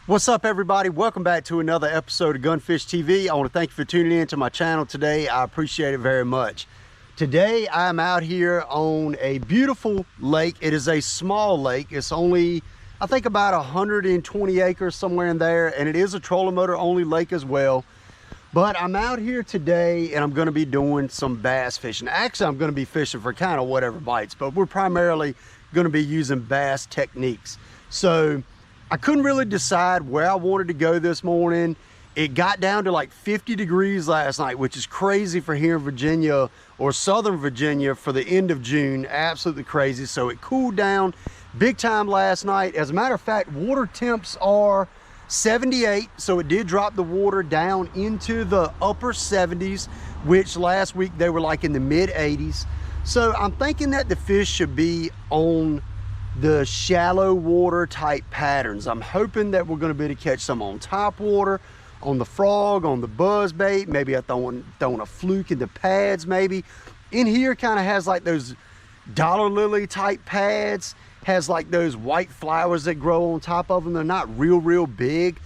What's up, everybody? Welcome back to another episode of Gunfish TV. I want to thank you for tuning in to my channel today. I appreciate it very much. Today I'm out here on a beautiful lake. It is a small lake. It's only, I think, about 120 acres, somewhere in there, and it is a trolling motor only lake as well. But I'm out here today and I'm going to be doing some bass fishing. Actually, I'm going to be fishing for kind of whatever bites, but we're primarily going to be using bass techniques. So I couldn't really decide where I wanted to go this morning. It got down to like 50 degrees last night, which is crazy for here in Virginia or Southern Virginia for the end of June. Absolutely crazy. So it cooled down big time last night. As a matter of fact, water temps are 78, so it did drop the water down into the upper 70s, which last week they were like in the mid 80s. So I'm thinking that the fish should be on the shallow water type patterns. I'm hoping that we're going to be able to catch some on top water, on the frog, on the buzz bait. Maybe I throwing a fluke in the pads. Maybe in here kind of has like those dollar lily type pads, has like those white flowers that grow on top of them. They're not real big,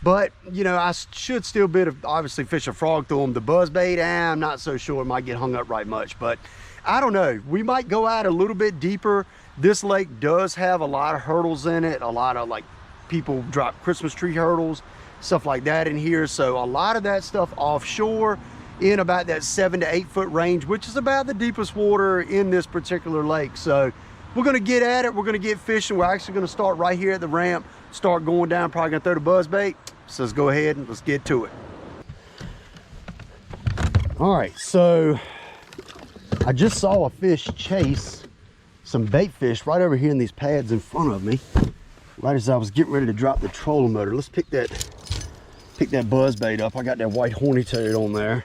but you know, I should still be able to obviously fish a frog through them. The buzz bait, I'm not so sure. It might get hung up right much, but I don't know. We might go out a little bit deeper. This lake does have a lot of hurdles in it. A lot of like people drop Christmas tree hurdles, stuff like that in here. So a lot of that stuff offshore in about that 7 to 8 foot range, which is about the deepest water in this particular lake. So we're going to get at it. We're going to get fishing. We're actually going to start right here at the ramp, start going down, probably going to throw the buzz bait. So let's go ahead and let's get to it. All right, so I just saw a fish chase some bait fish right over here in these pads in front of me, right as I was getting ready to drop the trolling motor. Let's pick that buzz bait up. I got that white horny toad on there.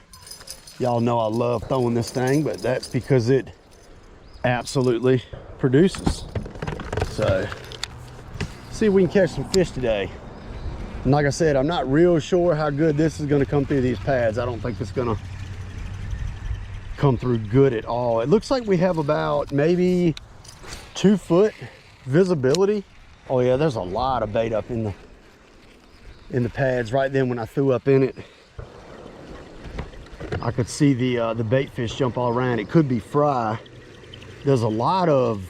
Y'all know I love throwing this thing, but that's because it absolutely produces. So see if we can catch some fish today. And like I said, I'm not real sure how good this is going to come through these pads. I don't think it's going to come through good at all. It looks like we have about maybe 2 foot visibility. Oh yeah, there's a lot of bait up in the pads. Right then when I threw up in it, I could see the bait fish jump all around. It could be fry. There's a lot of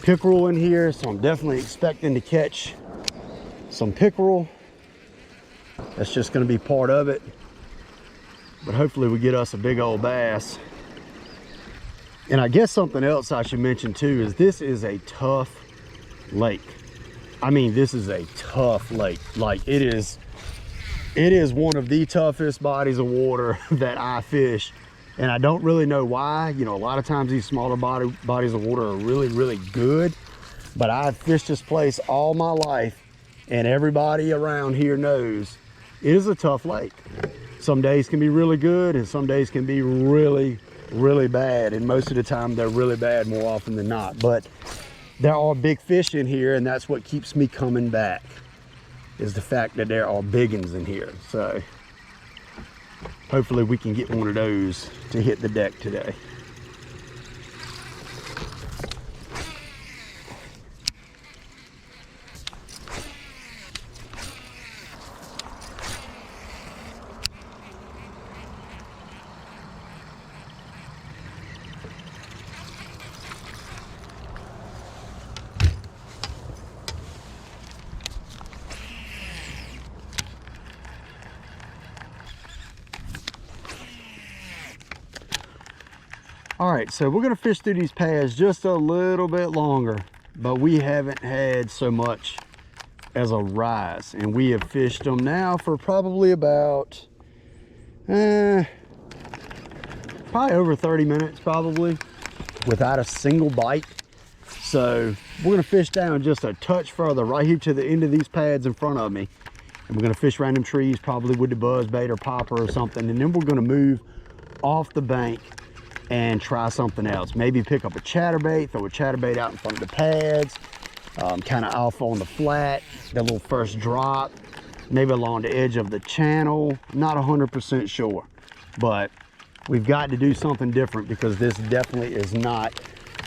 pickerel in here, so I'm definitely expecting to catch some pickerel. That's just going to be part of it. But hopefully we get us a big old bass. And I guess something else I should mention too is this is a tough lake. I mean, this is a tough lake. Like it is one of the toughest bodies of water that I fish. And I don't really know why. You know, a lot of times these smaller bodies of water are really good. But I've fished this place all my life, and everybody around here knows it is a tough lake. Some days can be really good and some days can be really bad, and most of the time they're really bad more often than not. But there are big fish in here, and that's what keeps me coming back, is the fact that there are big ones in here. So hopefully we can get one of those to hit the deck today. All right, so we're gonna fish through these pads just a little bit longer, but we haven't had so much as a rise, and we have fished them now for probably about probably over 30 minutes probably without a single bite. So we're gonna fish down just a touch further right here to the end of these pads in front of me, and we're gonna fish random trees probably with the buzz bait or popper or something, and then we're gonna move off the bank and try something else. Maybe pick up a chatterbait, throw a chatterbait out in front of the pads, kind of off on the flat, that little first drop, maybe along the edge of the channel. Not 100% sure, but we've got to do something different because this definitely is not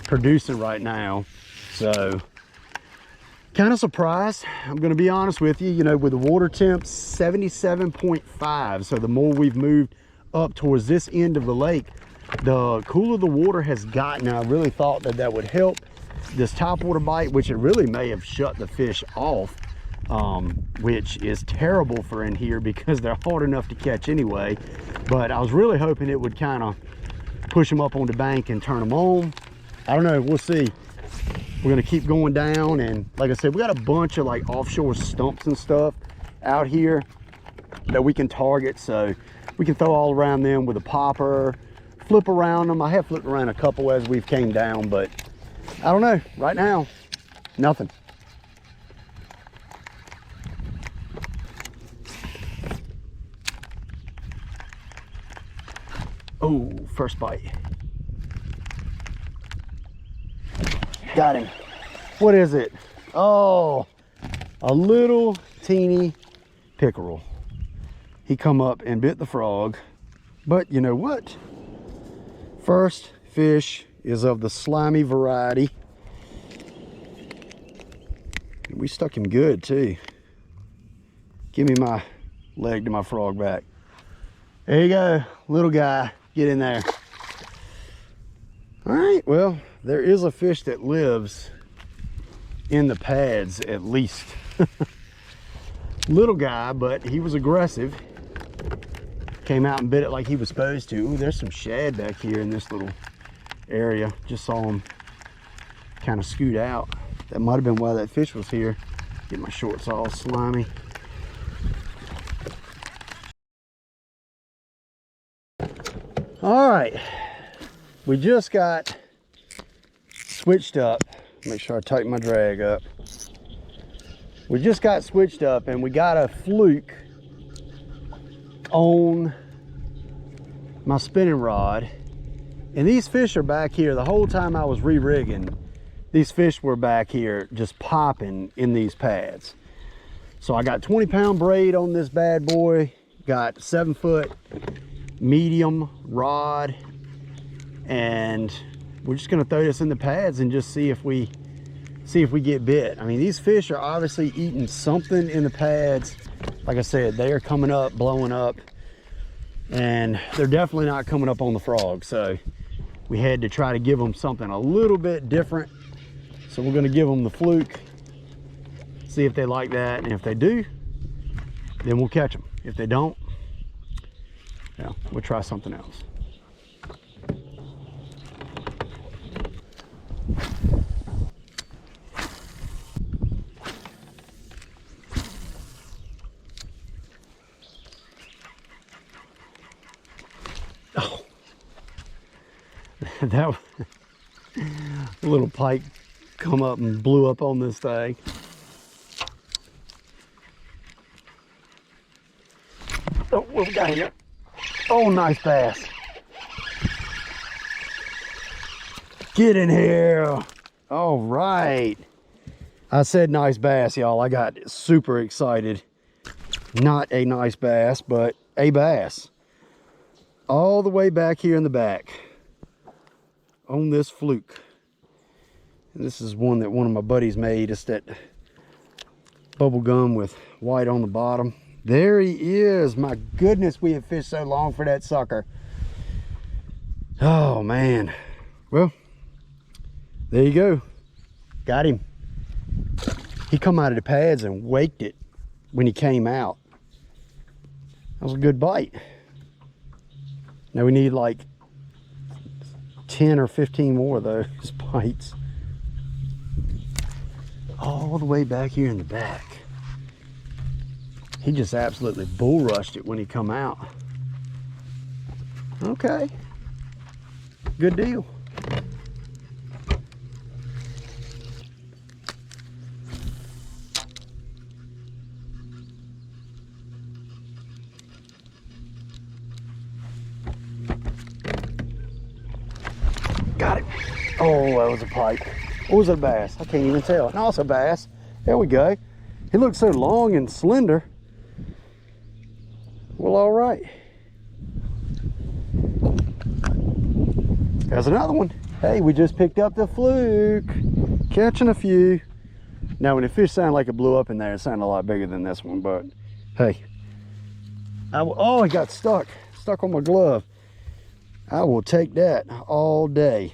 producing right now. So Kind of surprised, I'm going to be honest with you, with the water temp 77.5. So the more we've moved up towards this end of the lake, the cooler the water has gotten. I really thought that that would help this topwater bite, which it really may have shut the fish off, which is terrible for in here because they're hard enough to catch anyway. But I was really hoping it would kind of push them up on the bank and turn them on. I don't know, we'll see. We're gonna keep going down, and like I said, we got a bunch of like offshore stumps and stuff out here that we can target, so we can throw all around them with a popper, flip around them. I have flipped around a couple as we've came down, but I don't know, right now, nothing. Oh, first bite. Got him. What is it? Oh, a little teeny pickerel. He come up and bit the frog, but you know what? First fish is of the slimy variety. We stuck him good too. Give me my leg to my frog back. There you go, little guy, get in there. All right, well, there is a fish that lives in the pads at least. Little guy, but he was aggressive. Came out and bit it like he was supposed to. Ooh, there's some shad back here in this little area. Just saw him kind of scoot out. That might have been why that fish was here. Get my shorts all slimy. All right, we just got switched up. Make sure I tighten my drag up. We just got switched up and we got a fluke on my spinning rod. And these fish are back here. The whole time I was re-rigging, these fish were back here just popping in these pads. So I got 20-pound braid on this bad boy, got 7-foot medium rod, and we're just gonna throw this in the pads and just see if we get bit. I mean, these fish are obviously eating something in the pads. Like I said, they are coming up, blowing up, and they're definitely not coming up on the frog. So we had to try to give them something a little bit different. So we're gonna give them the fluke, see if they like that, and if they do, then we'll catch them. If they don't, yeah, we'll try something else. Oh, that little pike come up and blew up on this thing. Oh, what we got here? Oh, nice bass. Get in here. All right. I said nice bass, y'all. I got super excited. Not a nice bass, but a bass. All the way back here in the back on this fluke. And this is one that one of my buddies made. It's that bubble gum with white on the bottom. There he is. My goodness, we have fished so long for that sucker. Oh man. Well, there you go. Got him. He come out of the pads and waked it when he came out. That was a good bite. Now we need like 10 or 15 more of those bites. All the way back here in the back. He just absolutely bull rushed it when he come out. Okay, good deal. Got it. Oh, that was a pike. Or was it a bass? I can't even tell. No, it's a bass. There we go. He looks so long and slender. Well, all right. There's another one. Hey, we just picked up the fluke. Catching a few. Now, when the fish sounded like it blew up in there, it sounded a lot bigger than this one, but hey. Oh, it got stuck on my glove. I will take that all day.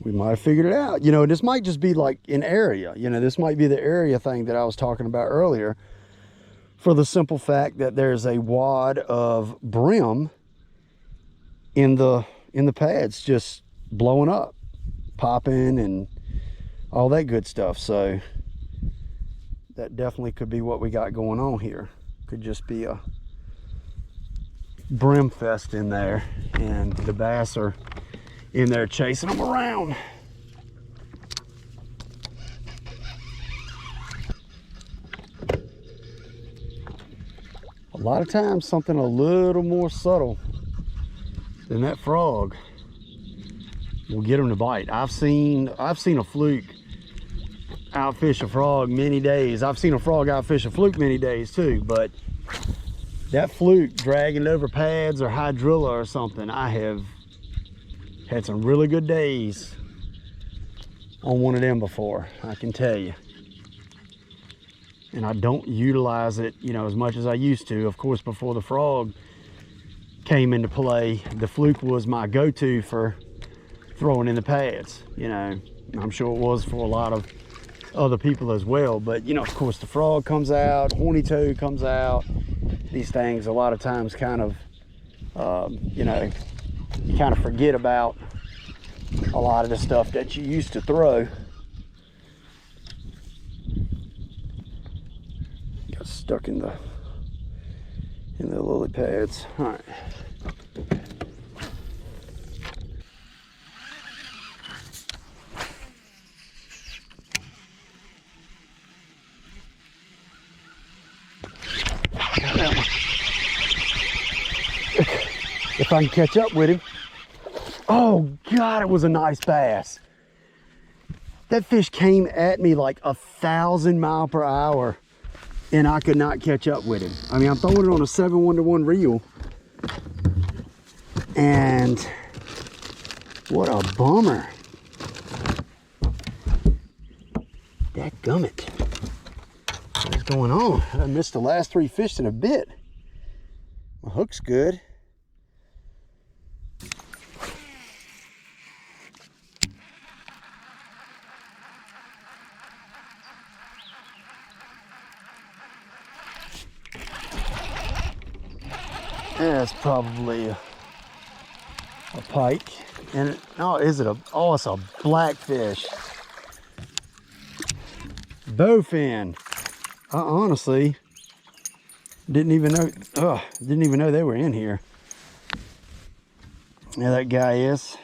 We might have figured it out. You know, this might just be like an area. You know, this might be the area thing that I was talking about earlier, for the simple fact that there's a wad of brim in the pads just blowing up, popping and all that good stuff. So that definitely could be what we got going on here. Could just be a brim fest in there, and the bass are in there chasing them around. A lot of times something a little more subtle than that frog will get them to bite. I've seen a fluke outfish a frog many days. I've seen a frog outfish a fluke many days too, but that fluke dragging over pads or hydrilla or something, I have had some really good days on one of them before, I can tell you. And I don't utilize it, you know, as much as I used to. Of course, before the frog came into play, the fluke was my go-to for throwing in the pads. You know, I'm sure it was for a lot of other people as well, but you know, of course, the frog comes out, horny toad comes out. These things a lot of times kind of you know, you kind of forget about a lot of the stuff that you used to throw. Got stuck in the lily pads. All right. If I can catch up with him. Oh God, it was a nice bass. That fish came at me like 1,000 miles per hour and I could not catch up with him. I mean, I'm throwing it on a 7-1-to-1 reel, and what a bummer. Dadgummit. What's going on? I missed the last 3 fish in a bit. My hook's good. That's probably a pike. And it, oh, is it a, oh, it's a blackfish. Bowfin. I honestly didn't even know they were in here. Yeah, that guy is.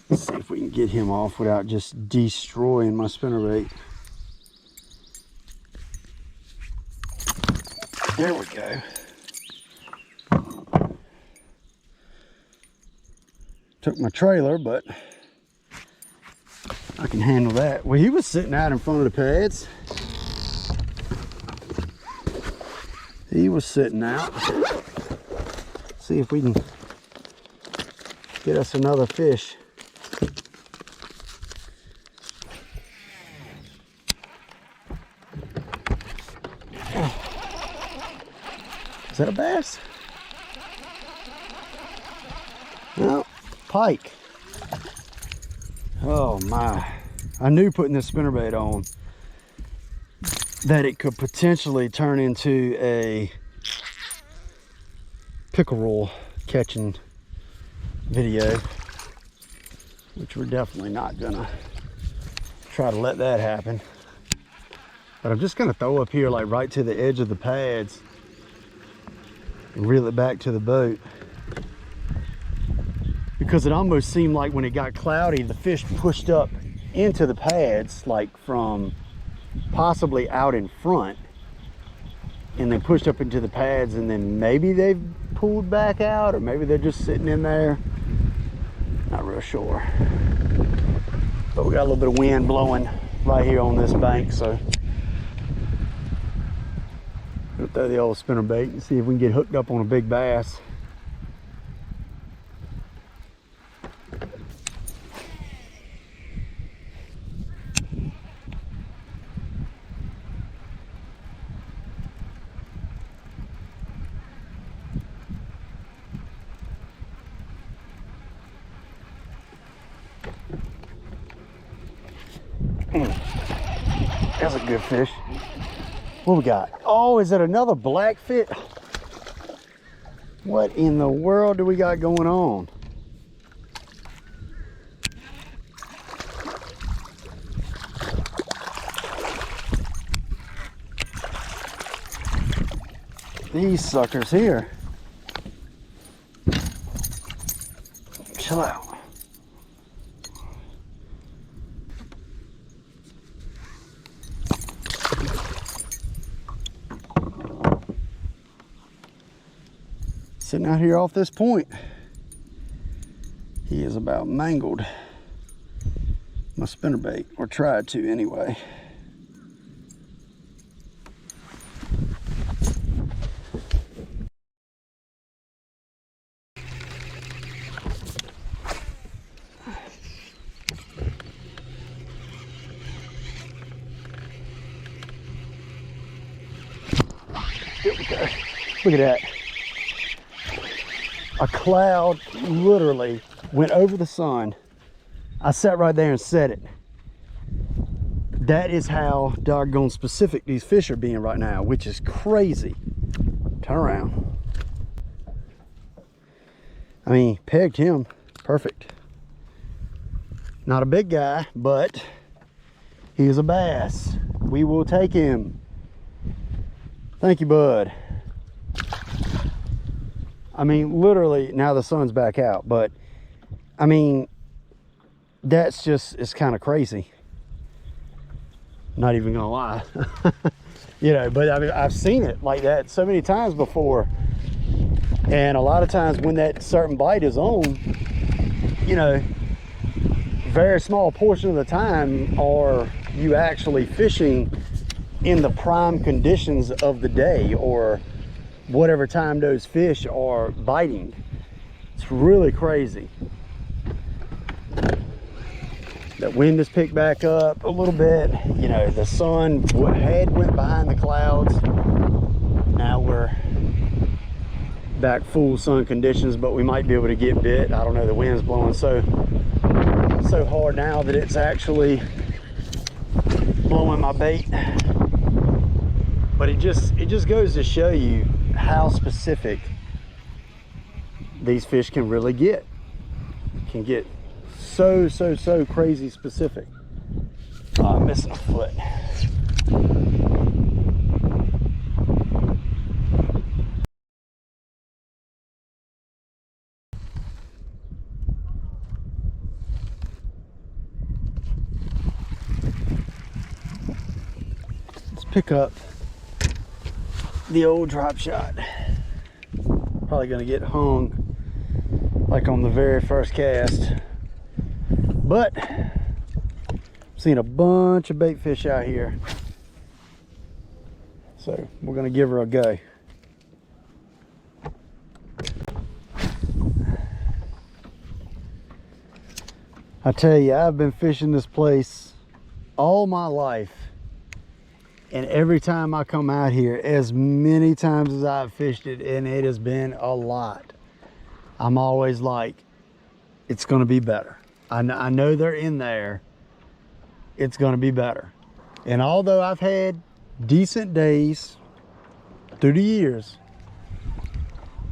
Let's see if we can get him off without just destroying my spinnerbait. There we go. Took my trailer, but I can handle that. Well, he was sitting out in front of the pads. He was sitting out. See if we can get us another fish. Is that a bass? No, pike. Oh my. I knew putting this spinnerbait on that it could potentially turn into a pickerel catching video, which we're definitely not gonna try to let that happen. But I'm just gonna throw up here like right to the edge of the pads and reel it back to the boat, because it almost seemed like when it got cloudy, the fish pushed up into the pads, like from possibly out in front, and then pushed up into the pads, and then maybe they've pulled back out, or maybe they're just sitting in there. Not real sure. But we got a little bit of wind blowing right here on this bank, so we'll throw the old spinnerbait and see if we can get hooked up on a big bass. That's a good fish. What we got? Oh, is it another blackfish? What in the world do we got going on? These suckers here. Chill out. Sitting out here off this point. He is about mangled my spinnerbait, or tried to anyway. Here we go. Look at that. A cloud literally went over the sun. I sat right there and set it. That is how doggone specific these fish are being right now, which is crazy. Turn around. I mean, pegged him perfect. Not a big guy, but he is a bass. We will take him. Thank you, bud. I mean, literally, now the sun's back out, but I mean, that's just, it's kind of crazy. Not even gonna lie. You know, but I mean, I've seen it like that so many times before. And a lot of times when that certain bite is on, you know, very small portion of the time are you actually fishing in the prime conditions of the day, or whatever time those fish are biting. It's really crazy. That wind has picked back up a little bit. You know, the sun went behind the clouds. Now we're back full sun conditions, but we might be able to get bit. I don't know, the wind's blowing so hard now that it's actually blowing my bait. But it just goes to show you how specific these fish can really get. Can get so crazy specific. Oh, I'm missing a foot. Let's pick up the old drop shot. Probably gonna get hung like on the very first cast, but I've seen a bunch of bait fish out here, so we're gonna give her a go. I tell you, I've been fishing this place all my life. And every time I come out here, as many times as I've fished it, and it has been a lot, I'm always like, it's gonna be better. I know they're in there. It's gonna be better. And although I've had decent days through the years,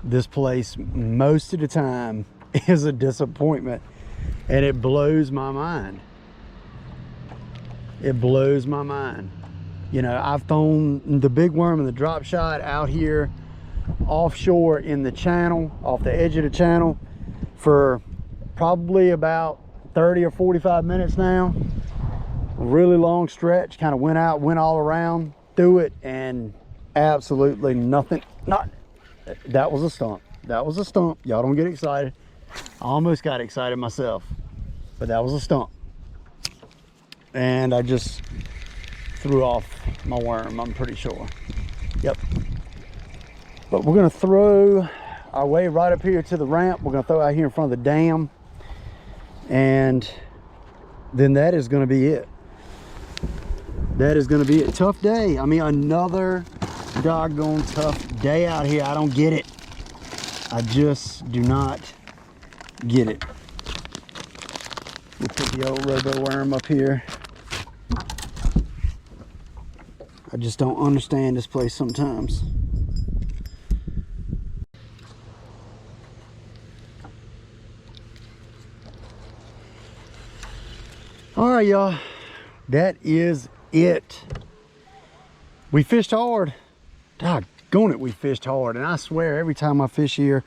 this place most of the time is a disappointment, and it blows my mind. It blows my mind. You know, I've thrown the big worm and the drop shot out here offshore in the channel, off the edge of the channel, for probably about 30 or 45 minutes now. A really long stretch, kind of went out, went all around, threw it, and absolutely nothing. That was a stump. That was a stump. Y'all don't get excited. I almost got excited myself, but that was a stump. And I just threw off my worm, I'm pretty sure. Yep. But we're gonna throw our way right up here to the ramp. We're gonna throw out here in front of the dam, and then that is gonna be it. That is gonna be a tough day. I mean, another doggone tough day out here. I don't get it. I just do not get it. We'll put the old robo worm up here. I just don't understand this place sometimes. All right, y'all, that is it. We fished hard. Doggone it, we fished hard. And I swear, every time I fish here,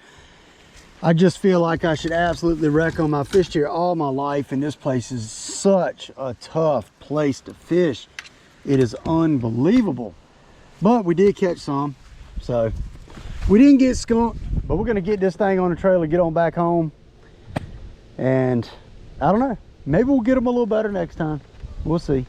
I just feel like I should absolutely wreck them. I fished here all my life, and this place is such a tough place to fish. It is unbelievable. But we did catch some. So we didn't get skunked, but we're gonna get this thing on the trailer, get on back home. And I don't know, maybe we'll get them a little better next time. We'll see.